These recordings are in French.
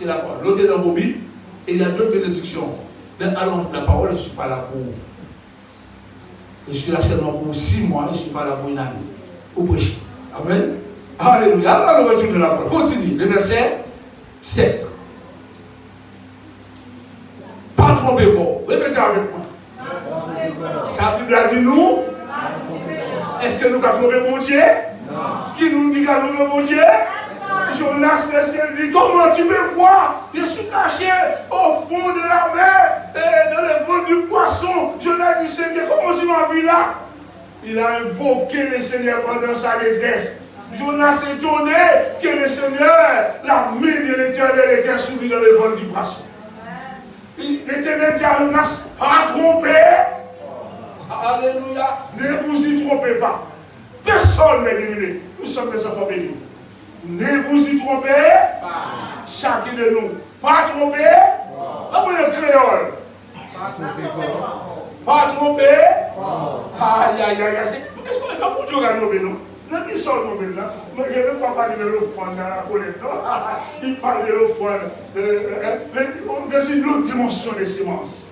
C'est la parole. L'autre est dans vos Bibles et il y a deux bénédictions. Alors, la parole, je ne suis pas là pour. Je suis là seulement pour 6 mois, je ne suis pas là pour une année. Pour prêcher. Amen. Alléluia. Alors, le retour de la parole. Continue. Le verset 7. Pas trompez-vous. Répétez avec moi. Sa Bible a dit nous. Est-ce que nous avons trouvé mon Dieu? Non. Qui nous dit qu'à trouver mon Dieu? Jonas le ciel dit, comment tu me vois? Je suis caché au fond de la mer, dans le ventre du poisson. Jonas dit, Seigneur, comment tu m'as vu là? Il a invoqué le Seigneur pendant sa détresse. Jonas est étonné que le Seigneur, la main de l'Éternel était sur lui dans le ventre du poisson. L'Éternel dit à Jonas, pas tromper. Alléluia. Ne vous y trompez pas. Personne n'est béni. Nous sommes des enfants bénis. Ne vous y trompez pas. Chacun de nous. Pas tromper. Pas pour le créole. Pas tromper. Pas tromper. Aïe, aïe, aïe. Est-ce qu'on n'est pas pour Dieu à nous, non? Non, ils sont mauvais là. Je ne vais pas parler de l'offrande dans la collecte. Il parle de l'offrande. On décide l'autre dimension des semences.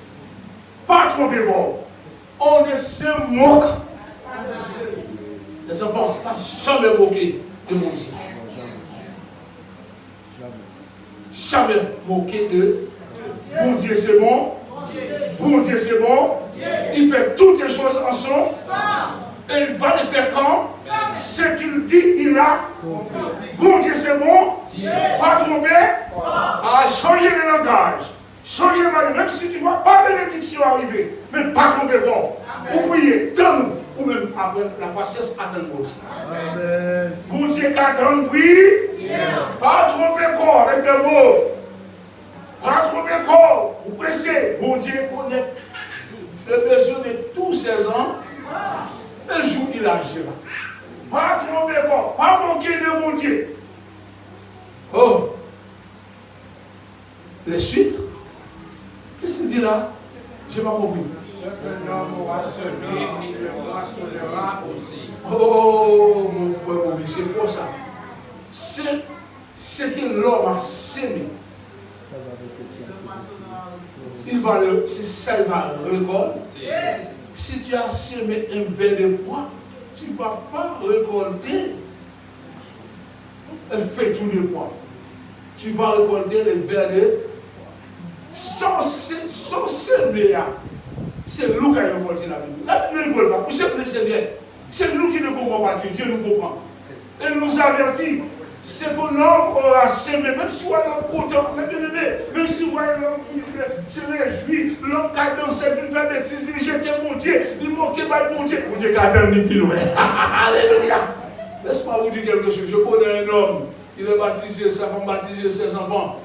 Pas tromper bon. On ne se moque. Les enfants, pas jamais moquer de mon Dieu. Jamais moquer de bon Dieu, c'est bon. Bon Dieu, c'est bon. Il fait toutes les choses en son temps. Et il va les faire quand? Ce qu'il dit, il a. Bon Dieu, c'est bon. Pas tromper. À changer le langage. Changer ma même si tu ne vois pas bénédiction arriver, mais pas tromper bon. Vous priez, donne ou même après la patience, attendre bon Dieu. Amen. Bon Dieu, qu'attendre, prie. Pas tromper corps avec des mots. Pas tromper corps. Vous pressez. Bon Dieu connaît le besoin de tous ces ans. Un jour, il agira. Pas tromper corps. Pas manquer de mon Dieu. Oh. Les suites. Qu'est-ce qu'il dit là? Je n'ai pas compris. Ce que l'homme aura semé, il le moissonnera aussi. Oh, mon frère, mon vieux, c'est faux ça. C'est ce que l'homme a semé. C'est ça qu'il va récolter. Si tu as semé un verre de pois, tu ne vas pas récolter un feuilleton de pois. Tu vas récolter le verre de sans semer. C'est nous qui avons récolté la Bible. La Bible ne veut pas. Vous savez le Seigneur. C'est nous qui ne comprenons pas Dieu. Dieu nous comprend. Et nous avertit. C'est que l'homme aura semé, même si on est content, même si on se réjouit, l'homme qui a dansé, il fait des bêtises, il jette mon Dieu, il manquait pas mon Dieu. Mon Dieu qui a attendu plus loin. Alléluia. Laisse-moi vous dire quelque chose. Je connais un homme, il est baptisé, sa femme baptisée, ses enfants.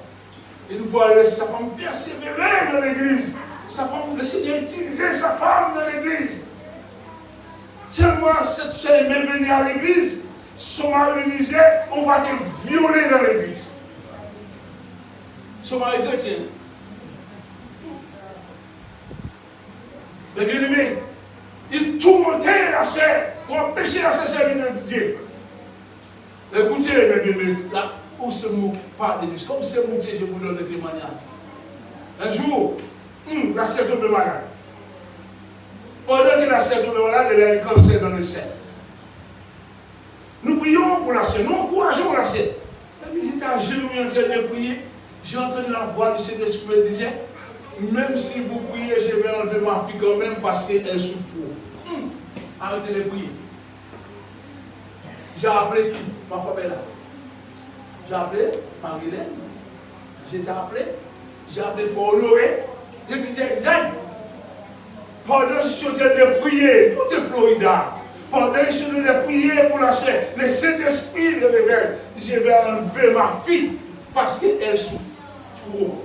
Une fois, sa femme persévérait dans l'église. Sa femme, le Seigneur utilisait sa femme dans l'église. Tellement cette soeur aimait venir à l'église, son mari lui disait, on va te violer dans l'église. Son mari chrétien. Mais bien aimé, il tourmentait la chair pour empêcher la servir de Dieu. Écoutez, mes bien-aimés, là, on se moque pas de Dieu. Comme c'est mon Dieu, je vous donne le témoignage. Un jour, la sœur tombe malade. Pendant que la sœur tombe malade, elle a un cancer dans le sein. Nous prions pour la sœur, nous encourageons la sœur. Et puis j'étais à genoux en train de prier. J'ai entendu la voix du Saint-Esprit me disait, même si vous priez, je vais enlever ma fille quand même parce qu'elle souffre trop. Arrêtez de prier. J'ai appelé qui? Ma femme est là. J'ai appelé Marie-Hélène. J'ai appelé Fort Honoré. Je disais, viens. Pendant que je suis en train de prier, tout est Florida. Pendant que je suis en train de prier pour la chair, le Saint-Esprit me révèle. Je vais enlever ma fille parce qu'elle souffre trop.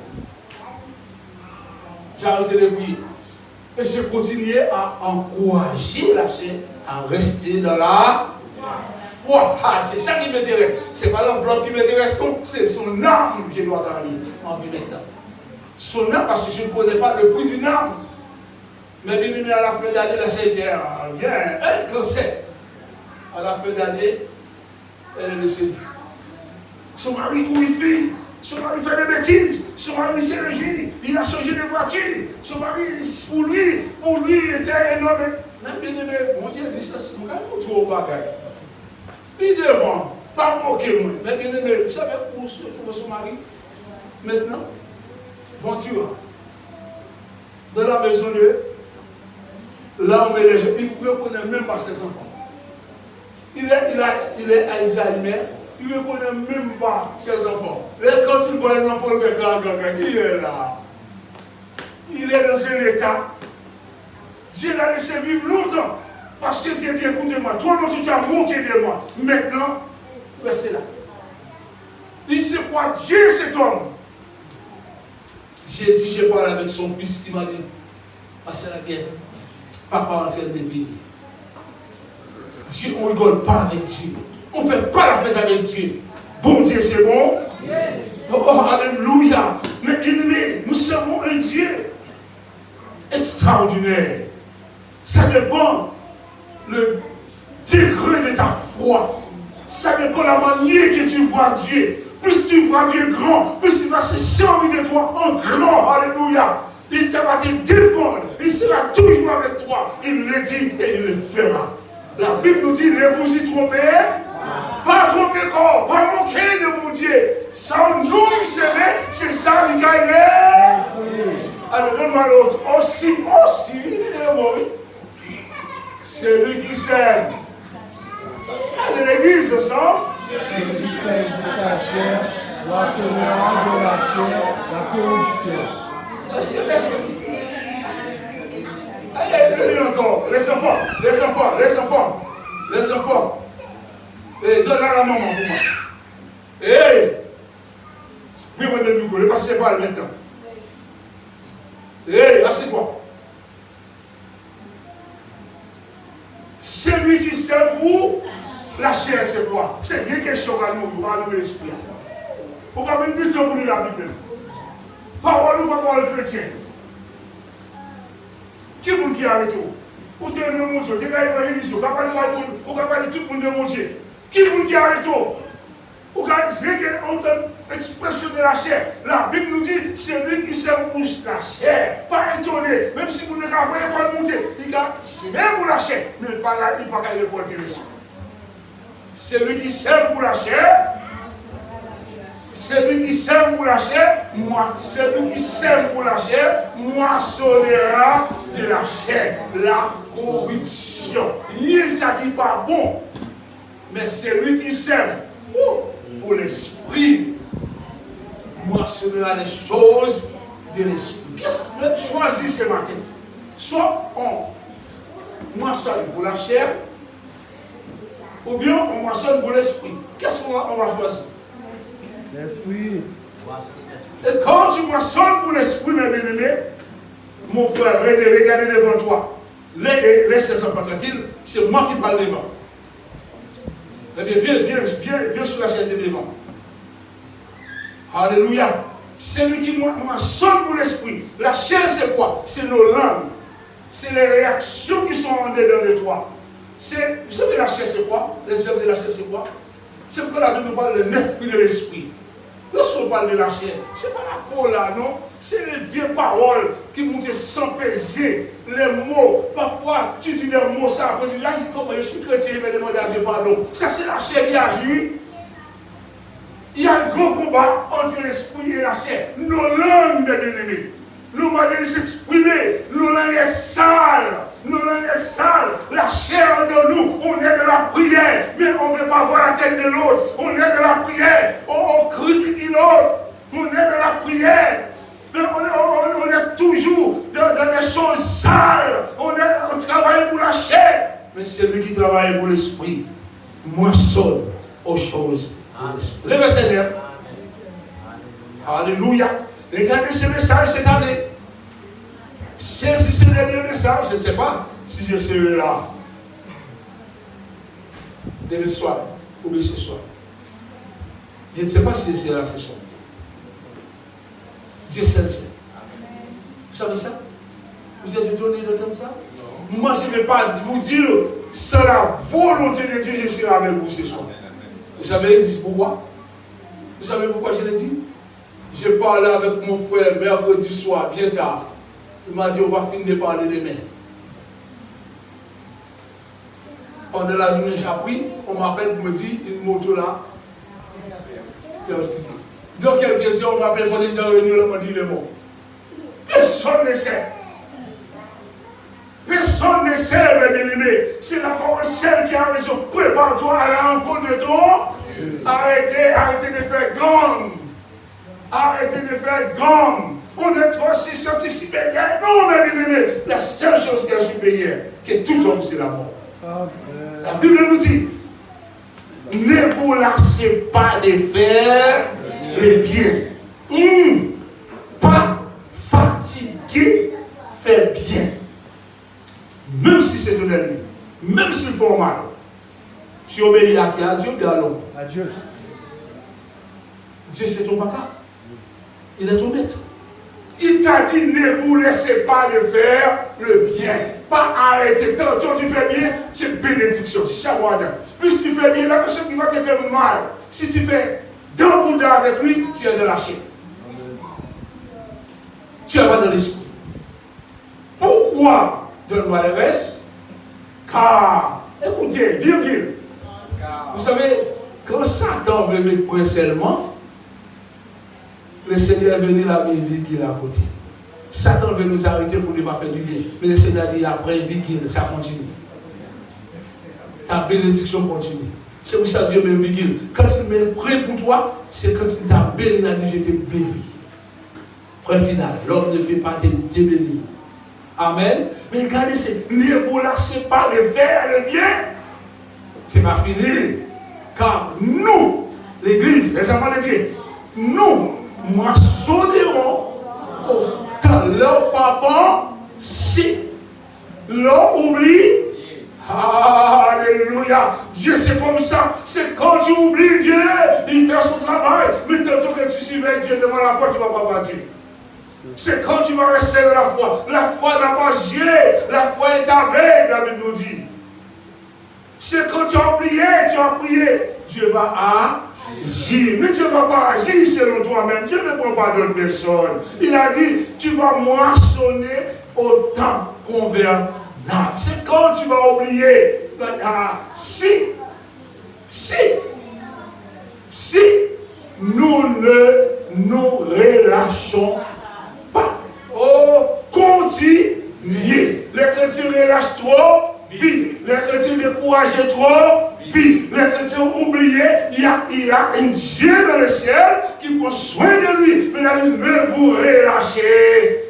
J'ai arrêté de prier. Et j'ai continué à encourager la chair à rester dans la foi. Ah, c'est ça qui m'intéresse. Ce n'est pas l'enveloppe qui m'intéresse, non. C'est son âme que je dois garder en vie maintenant. Son âme, parce que je ne connais pas le prix d'une âme. Mais bien aimé, à la fin d'année, là, ça a été un cancer. À la fin d'année, elle est décédée. Son mari glorifie. Son mari fait des bêtises. Son mari s'est régi. Il a changé de voiture. Son mari, pour lui, était énorme. Même bien aimé, mon Dieu dit ça, c'est mon tout au bagage. Il devant, pas moquer moi. Mais bien aimé, vous savez où se trouve son mari? Maintenant, Ventura. Dans la maison de là où les gens, il ne reconnaît même pas ses enfants. Il est Alzheimer, il ne reconnaît même pas ses enfants. Et quand il voit un enfant, il fait gaga, il est là. Il est dans un état. Dieu l'a laissé vivre longtemps. Parce que Dieu dit, écoutez-moi, toi non tu t'as moqué de moi. Maintenant, restez là. Il sait quoi Dieu cet homme. J'ai dit, j'ai parlé avec son fils qui m'a dit, passez la guerre. Papa en train de bénir. Dieu, on ne rigole pas avec Dieu. On ne fait pas la fête avec Dieu. Bon Dieu, c'est bon. Oh, alléluia. Mais bien-aimés, nous servons un Dieu extraordinaire. Ça dépend le degré de ta foi. Ça dépend de la manière que tu vois Dieu. Plus tu vois Dieu grand, plus il va se servir de toi en grand. Alléluia. Il va te défendre. Il sera toujours avec toi. Il le dit et il le fera. La Bible nous dit, ne vous y trompez. Pas tromper corps. Pas moquer de mon Dieu. Ça nous s'aimer, c'est ça le gars. Alors donne-moi l'autre. Aussi, c'est lui qui s'aime. Allez l'église ensemble. Celui qui s'aime de sa chair doit se rendre de la chair la corruption. Allez encore. Les enfants. Et donne-la la maman pour moi. Hé! Puis-moi de nous, ne passez pas maintenant. Hé, assieds-toi. Celui qui s'aime pour la chair, c'est quoi? C'est rien quelque chose à nous l'esprit. On va même dire pour nous la Bible. Parole ou pas parole chrétienne. Qui est-ce qui arrête? Ou tu es le monde, tu es l'évangéliste, ou tu vas parler de tout le monde de mon Dieu. Qui est-ce qui arrête? Ou quand on entend l'expression de la chair, la Bible nous dit c'est lui qui s'aime pour la chair. Pas étonné, même si vous ne voyez pas monter, il c'est même pour la chair, mais il ne peut pas récolter l'esprit. C'est lui qui s'aime pour la chair. Celui qui sème pour la chair, celui qui sème pour la chair, moissonnera de la chair la corruption. Il ne s'agit pas bon, mais celui qui sème pour l'esprit, moissonnera les choses de l'esprit. Qu'est-ce que tu choisis ce matin? Soit on moissonne pour la chair, ou bien on moissonne pour l'esprit. Qu'est-ce qu'on va choisir? L'esprit. Et quand tu moissonnes pour l'esprit, mes bien-aimés, mon frère, regardez devant toi. Laisse les enfants tranquilles, c'est moi qui parle devant. Eh bien, viens sur la chaise de devant. Alléluia. C'est lui qui moissonne pour l'esprit. La chair, c'est quoi? C'est nos langues. C'est les réactions qui sont en dedans de toi. Vous savez, la chair, c'est quoi? Les œuvres de la chair, c'est quoi? C'est pourquoi la Bible nous parle des 9 fruits de l'esprit. Lorsqu'on parle de la chair, ce n'est pas la peau là, non? C'est les vieilles paroles qui montent sans peser. Les mots, parfois tu dis des mots, ça, après tu dis, comment je suis chrétien, je vais demander à Dieu pardon. Ça, c'est la chair qui agit. Il y a un gros combat entre l'esprit et la chair. Nos langues, mes bien-aimés, nos manières de s'exprimer, nos langues sont sales. Nos langues sont sales. La chair de nous, on est de la prière, mais on ne veut pas voir la tête de l'autre. On est de la prière, on critique l'autre. On est de la prière, mais on est toujours dans des choses sales. On travaille pour la chair, mais c'est lui qui travaille pour l'esprit. Moissonne aux choses. Le verset 9. Alléluia. Regardez ce message cette année. Si c'est le dernier message, je ne sais pas si je serai là. Demain soir, ou bien ce soir. Je ne sais pas si je serai là ce soir. Dieu seul sait. Vous savez ça? Vous êtes étonné d'entendre ça? Non. Moi, je ne vais pas vous dire, c'est la volonté de Dieu, je serai avec vous ce soir. Vous savez pourquoi? Vous savez pourquoi je l'ai dit? J'ai parlé avec mon frère mercredi soir, bien tard. Il m'a dit, on va finir de parler demain. Pendant la journée, j'ai appris, on m'appelle pour me dire, une moto là, dans quelques heures, on m'appelle pour des réunions, on m'a dit, il est mort. Personne ne sait. Personne ne sait, mes bien-aimés. C'est la parole celle qui a raison. Prépare-toi à la rencontre de ton. Arrêtez de faire gomme. Arrêtez de faire gomme. On est trop si scientifique. Non, mes bien-aimés. La seule chose qui est supérieure, que tout homme, c'est la mort. La Bible nous dit, ne vous lassez pas de faire le bien. Pas fatigué, fait bien. Même si c'est ton ennemi, même s'il faut mal. Tu obéis à qui? À Dieu ou à l'homme? À Dieu. Dieu, c'est ton papa. Il est ton maître. Il t'a dit, ne vous laissez pas de faire le bien. Pas arrêter. Tantôt tu fais bien, c'est bénédiction. Plus tu fais bien, la personne qui va te faire mal. Si tu fais d'un boudin avec lui, tu es de la chair. Tu es pas dans l'esprit. Pourquoi donne-moi le reste? Car, écoutez, virgule. Vous savez, quand Satan veut mettre point seulement, le Seigneur est venu la virgule à côté. Satan veut nous arrêter pour ne pas faire du bien. Mais le Seigneur dit après virgule, ça continue. Ta bénédiction continue. C'est pour ça que Dieu met virgule. Quand il met prêt pour toi, c'est quand il t'a béni, il a dit je t'ai béni. Point final, l'homme ne peut pas te bénir. Amen. Mais regardez, ne vous lassez pas de faire le bien. C'est pas fini. Car nous, l'Église, les enfants de Dieu, nous moissonnerons autant leur papa si l'on oublie. Alléluia. Dieu, c'est comme ça. C'est quand tu oublies Dieu, il fait son travail. Mais tantôt que tu surveilles Dieu devant la porte, tu ne vas pas voir Dieu. C'est quand tu vas rester dans la foi. La foi n'a pas Dieu. La foi est aveugle, la Bible nous dit. C'est quand tu as oublié, tu as prié. Dieu va agir. Mais Dieu ne va pas agir selon toi-même. Dieu ne prend pas d'autres personnes. Il a dit, tu vas moissonner au temps convenable. C'est quand tu vas oublier. Si nous ne nous relâchons pas. Continuez. Les chrétiens relâchent trop vite. Les chrétiens découragent trop vite. Les chrétiens oubliés. Il y a un Dieu dans le ciel qui prend soin de lui. Mais il a dit, ne vous relâchez.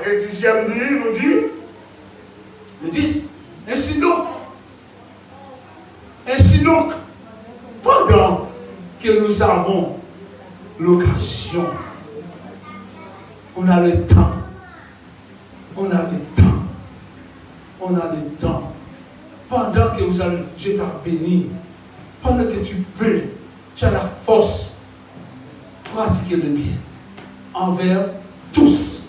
Et dixième livre nous dit, le 10, ainsi donc, pendant que nous avons l'occasion, on a le temps, pendant que vous allez, Dieu t'a béni, pendant que tu peux, tu as la force, pratiquer le bien, envers tous,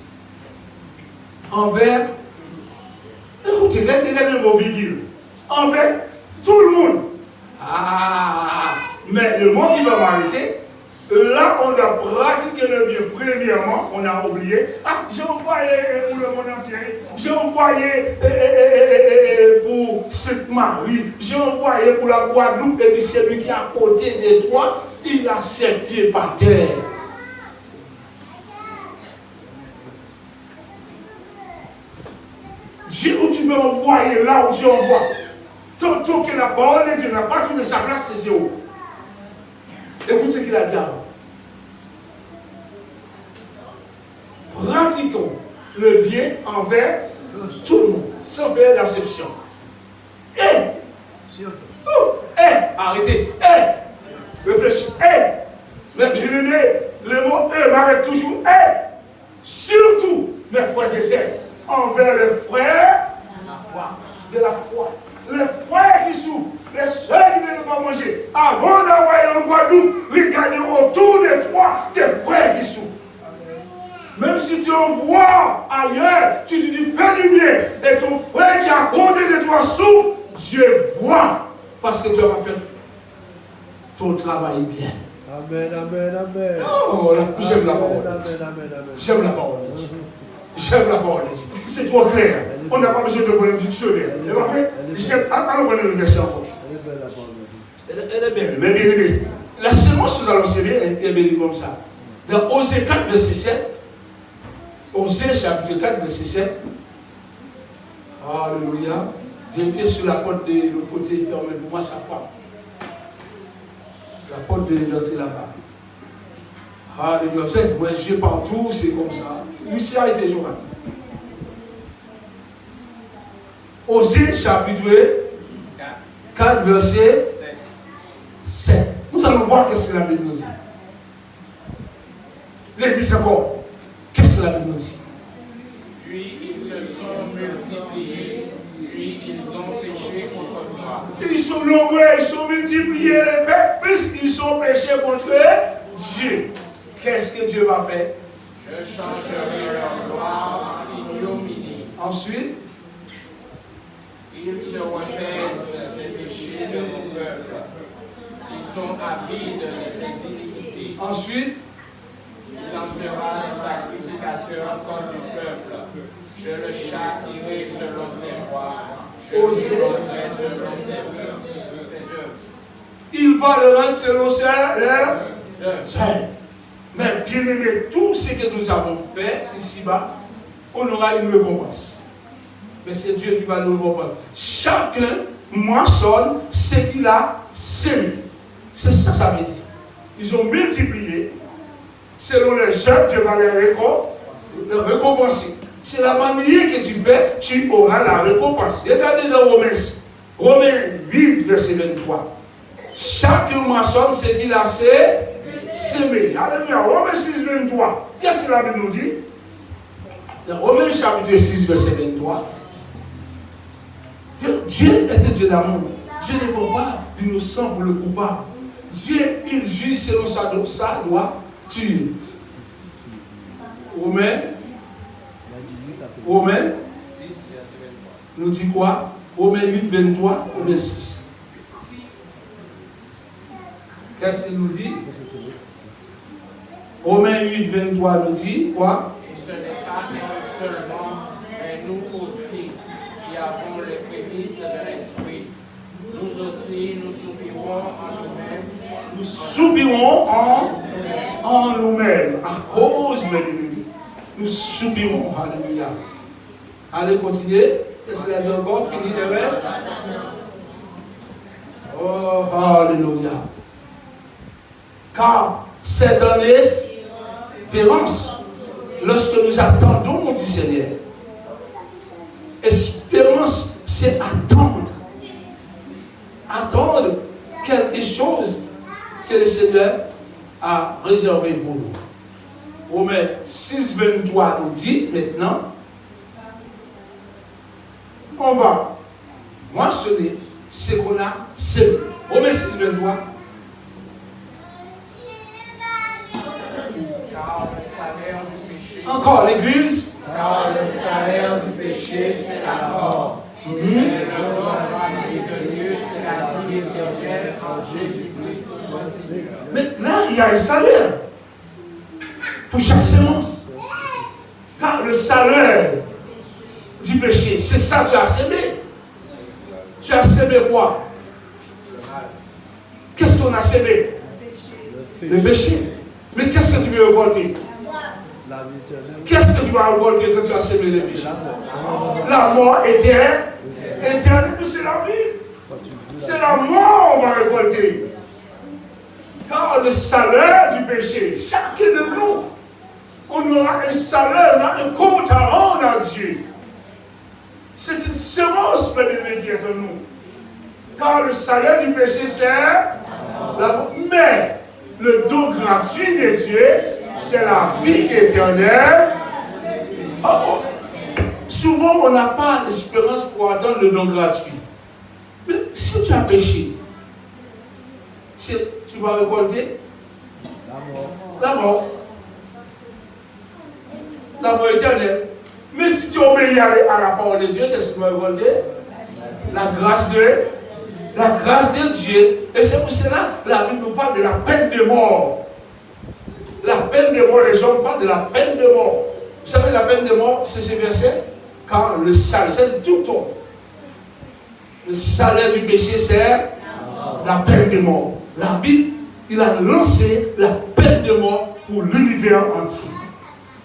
écoutez, regardez vos virgules, envers tout le monde. Mais le monde qui va m'arrêter, là, on doit pratiquer le bien. Premièrement, on a oublié. J'ai envoyé pour le monde entier. J'ai envoyé pour Sainte-Marie. J'ai envoyé pour la Guadeloupe. Et puis celui qui est à côté de toi, il a ses pieds par terre. Dieu, où tu peux envoyer là où tu envoies. Tantôt que la parole de Dieu n'a pas trouvé sa place, c'est zéro. Écoute ce qu'il a dit avant. Pratiquons le bien envers tout le monde, sans faire d'acception. Arrêtez. Réfléchis. Mais bien aimé, le mot m'arrête toujours. Surtout, mes frères et sœurs, envers les frères de la foi. Les frères qui souffrent, les soeurs qui ne peuvent pas manger. Avant d'envoyer en Guadeloupe, regardez autour de toi tes frères qui souffrent. Même si tu envoies ailleurs, tu te dis fais du bien, et ton frère qui est à côté de toi souffre, Dieu voit, parce que tu as fait ton travail bien. Amen, amen, amen. Oh, j'aime la parole. Amen, amen, amen. J'aime la parole. J'aime la parole. C'est trop clair. On n'a pas besoin de prendre un dictionnaire. Allons prendre le verset encore. Elle est belle la parole. Elle est belle, mais bien aimée. La sémence que nous allons servir est bénie comme ça. Dans Osée 4, verset 7, Osée chapitre 4, verset 7, alléluia, vérifiez sur la porte de l'autre côté fermée pour moi, sa foi. La porte de l'entrée là-bas. Alléluia, vous savez, moi je vais partout, c'est comme ça. Lucien a été journal. Osée chapitre 4, verset 7. Nous allons voir qu'est-ce que la Bible nous dit. L'église encore. Qu'est-ce que la Bible nous dit? Puis ils se sont multipliés, puis ils ont péché contre toi. Ils sont nombreux, ils sont multipliés, les peuples, puisqu'ils sont péchés contre Dieu. Qu'est-ce que Dieu va faire? Je changerai leur gloire en ignominie. Ensuite, Ils se repaissent des péchés de mon peuple. Ils sont avides de ses iniquités. ensuite, Il en sera un sacrificateur comme le peuple. Je le châtierai selon ses voies. Je le rendrai selon ses œuvres. il va le rendre selon ses œuvres. Mais bien aimé, tout ce que nous avons fait ici-bas, on aura une récompense. Mais c'est Dieu qui va nous récompenser. Chacun moissonne ce qu'il a semé. C'est ça, ça veut dire. Ils ont multiplié. Selon les œuvres, Dieu va les récompenser. C'est la manière que tu fais, tu auras la récompense. Regardez dans Romains 8, verset 23. Chacun moissonne ce qu'il a semé. Alléluia. Romains 6, 23. Qu'est-ce que la Bible nous dit? Dans Romains chapitre 6, verset 23. Dieu est un Dieu d'amour. Dieu ne peut pas d'innocent pour le coupable. Dieu, il juge selon sa loi. Romains nous dit quoi? Romains 8, 23, Romains 6. Qu'est-ce qu'il nous dit? Romains 8, 23 nous dit quoi? Et ce n'est pas nous seulement, mais nous aussi, qui avons les prémices de l'esprit. Nous aussi, nous soupirons en nous-mêmes. Nous soupirons en nous-mêmes, à cause de l'ennemi. Nous soupirons, alléluia. Allez, continuez. Qu'est-ce qu'il a dit encore? Fini le reste? Oh, alléluia. Car cette année, espérance, lorsque nous attendons du Seigneur, espérance, c'est attendre. Attendre quelque chose que le Seigneur a réservé pour nous. Romains 6, 23 nous dit maintenant, on va moissonner ce qu'on a semé. Romains 6, 23. Car le salaire du péché. Encore l'église. Car le salaire du péché, c'est la mort. Mais le don gratuit de Dieu, c'est la vie éternelle en Jésus-Christ notre Seigneur. Maintenant, il y a un salaire pour chaque séance. Car le salaire du péché, c'est ça que tu as semé. Tu as semé quoi? Qu'est-ce qu'on a semé? Le péché. Mais qu'est-ce que tu veux récolter? La vie éternelle. Qu'est-ce que tu vas récolter quand tu as semé le péché? La mort éternelle. C'est la vie. C'est la mort qu'on va récolter. Car le salaire du péché, chacun de nous, on aura un salaire, on a un compte à rendre à Dieu. C'est une semence, bien-aimé, qui est de nous. Car le salaire du péché, c'est la mort. Mais le don gratuit de Dieu, c'est la vie éternelle. Oh. Souvent, on n'a pas d'espérance pour attendre le don gratuit. Mais si tu as péché, tu vas récolter la mort. La mort éternelle. Mais si tu obéis à la parole de Dieu, qu'est-ce que tu vas récolter? La grâce de La grâce de Dieu. Et c'est pour cela que la Bible nous parle de la peine de mort. La peine de mort, les hommes parlent de la peine de mort. Vous savez, la peine de mort, c'est ce verset. Quand le salaire, c'est tout tombe. Le salaire du péché, c'est la peine de mort. La Bible, il a lancé la peine de mort pour l'univers entier.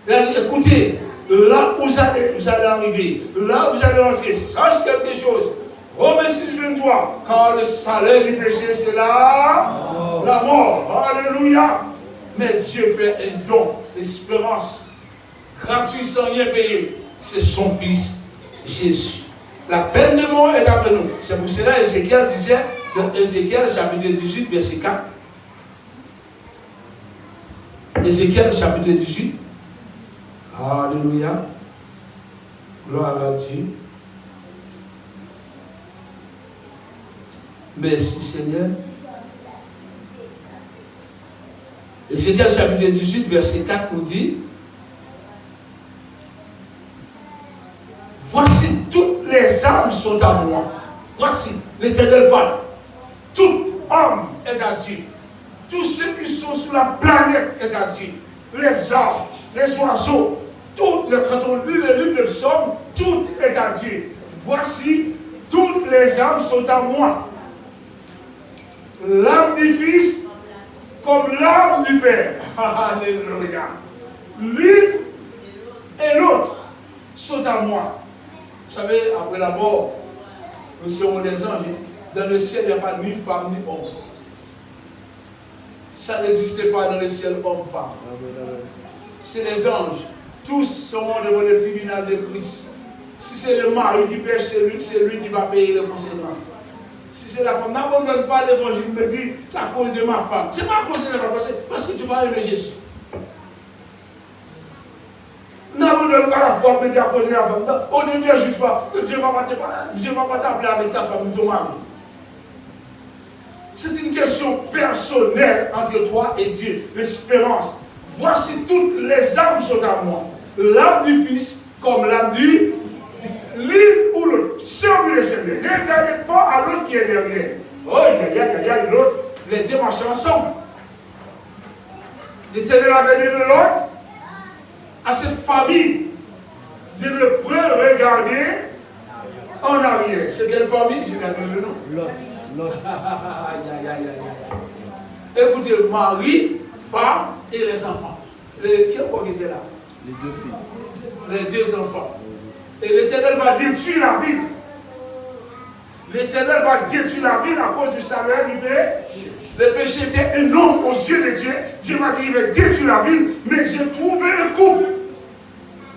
Il a dit, écoutez, là où vous allez arriver, là où vous allez entrer, sache quelque chose. Romains 6, 23, car le salaire du péché, c'est la mort. Alléluia. Mais Dieu fait un don, l'espérance, gratuit sans rien payer. C'est son Fils, Jésus. La peine de mort est avec nous. C'est pour cela Ézéchiel disait, dans Ézéchiel chapitre 18, verset 4. Ézéchiel chapitre 18. Alléluia. Gloire à Dieu. Merci Seigneur. Ézéchiel chapitre 18, verset 4 nous dit, voici toutes les âmes sont à moi. Voici l'Éternel parle. Tout homme est à Dieu. Tous ceux qui sont sur la planète est à Dieu. Les arbres, les oiseaux, quand on lit le livre de Psaume, tout est à Dieu. Voici, toutes les âmes sont à moi. L'âme du Fils comme l'âme du Père. Alléluia. L'une et l'autre sont à moi. Vous savez, après la mort, nous serons des anges. Dans le ciel, il n'y a pas ni femme ni homme. Ça n'existait pas dans le ciel, homme-femme. C'est les anges. Tous seront devant le tribunal de Christ. Si c'est le mari qui pêche, c'est lui qui va payer les conséquences. Si c'est la femme, n'abandonne pas l'évangile, me dit, c'est à cause de ma femme. C'est pas à cause de la femme, parce que tu vas aimer Jésus. N'abandonne pas la femme, me dit à cause de la femme. Au début, Dieu ne va pas t'appeler avec ta femme, ton mari. C'est une question personnelle entre toi et Dieu. L'espérance. Voici toutes les âmes sont à moi. L'âme du Fils comme l'âme du... L'une ou l'autre. Servez le Seigneur. Ne regardez pas à l'autre qui est derrière. Oh, il y a l'autre. Les deux marchent ensemble. L'Éternel avait dit de l'autre à cette famille de ne pas regarder en arrière. C'est quelle famille? Je n'ai pas le nom. L'autre. Écoutez, mari, femme et les enfants. Qui était là? Les deux filles. Les deux enfants. Et l'Éternel va détruire la ville. L'Éternel va détruire la ville à cause du salaire du péché. Le péché était énorme aux yeux de Dieu. Dieu m'a dit, il va détruire la ville. Mais j'ai trouvé un couple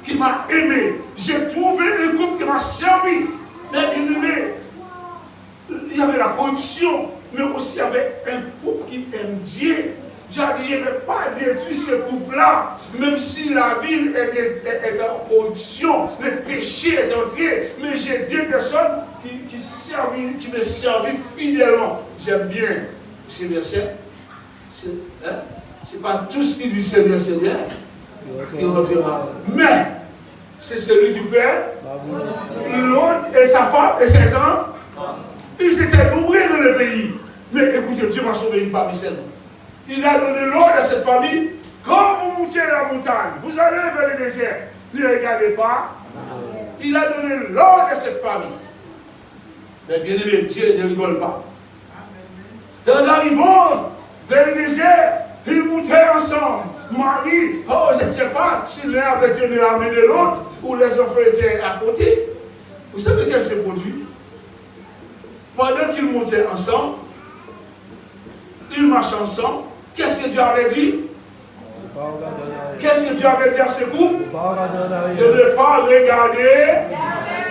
qui m'a aimé. J'ai trouvé un couple qui m'a servi. Mais bien aimé, il y avait la corruption, mais aussi il y avait un couple qui aime Dieu. Dieu a dit, je ne vais pas détruire ce couple-là, même si la ville est en corruption, le péché est entré, mais j'ai deux personnes qui me servent fidèlement. J'aime bien ces versets. C'est pas tout ce qui dit Seigneur, Seigneur, qui rentrera. Mais, c'est celui qui fait l'autre et sa femme et ses enfants. Ils étaient nombreux dans le pays. Mais écoutez, Dieu va sauver une famille seulement. Il a donné l'ordre à cette famille. Quand vous montez la montagne, vous allez vers le désert. Ne regardez pas. Il a donné l'ordre à cette famille. Mais bien aimé, Dieu ne rigole pas. En arrivant vers le désert, ils montaient ensemble. Marie, oh, je ne sais pas si l'un avait été amené l'autre ou les enfants étaient à côté. Vous savez qu'est-ce qui s'est produit? Pendant qu'ils montaient ensemble, ils marchaient ensemble. Qu'est-ce que Dieu avait dit? Qu'est-ce que Dieu avait dit à ce couple? De ne pas regarder.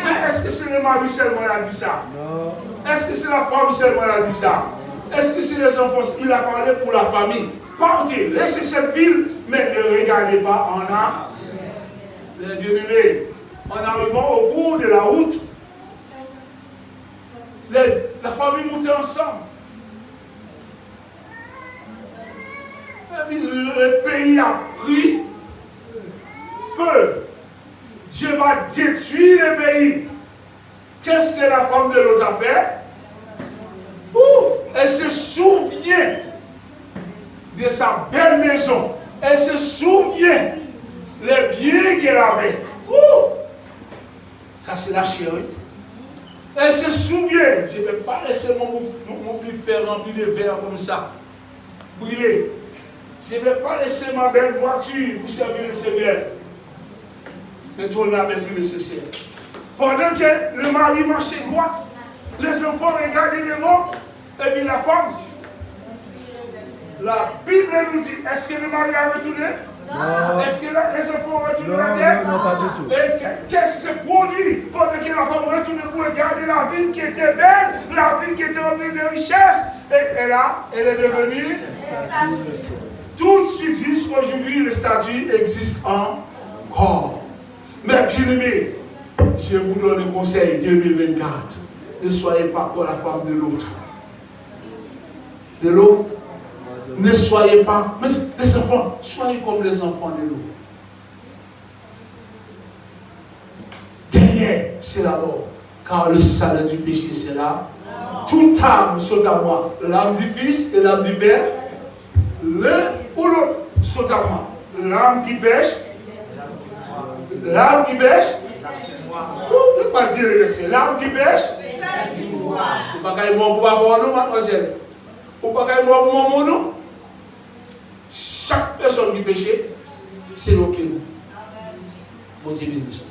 Mais est-ce que c'est le mari seulement qui a dit ça? Non. Est-ce que c'est la femme seulement qui a dit ça? Est-ce que c'est les enfants? Il a parlé pour la famille. Partez, laissez cette ville, mais ne regardez pas en arrière. Les bien-aimés, en arrivant au bout de la route, la famille montait ensemble. Le pays a pris feu. Dieu va détruire le pays. Qu'est-ce que la femme de l'autre a fait? Elle se souvient de sa belle maison. Elle se souvient les biens qu'elle avait. Ça, c'est la chérie. Elle se souvient. Je ne vais pas laisser mon buffet rempli de verre comme ça, brûler. Je ne vais pas laisser ma belle voiture pour servir le Seigneur. Mais tout n'a même plus nécessaire. Pendant que le mari marchait droit, les enfants regardaient devant, et puis la femme. La Bible nous dit, est-ce que le mari a retourné? Non. Est-ce que les enfants ont retourné la terre? Non, pas du tout. Et qu'est-ce qui s'est produit pendant que la femme retourne pour regarder la ville qui était belle, la ville qui était remplie de richesses, et là, elle est devenue. Tout de suite, jusqu'aujourd'hui, le statut existe encore. Mais bien aimé, je vous donne un conseil 2024. Ne soyez pas pour la femme de l'autre. De l'autre. Ne soyez pas, mais les enfants, soyez comme les enfants de l'autre. Derrière, c'est la mort. Car le salaire du péché, c'est là. Toute âme saute à moi. L'âme du Fils et l'âme du Père. L'un ou l'autre saute à moi. L'âme qui pêche. L'âme qui pêche. Ne pas bien le verset. L'âme qui pêche. Vous ne pouvez pas mort pour avoir nous, mademoiselle. Vous ne pouvez pas mort pour mon nom. Chaque personne qui pêche, c'est l'eau qui nous. Bon Dieu bénisse.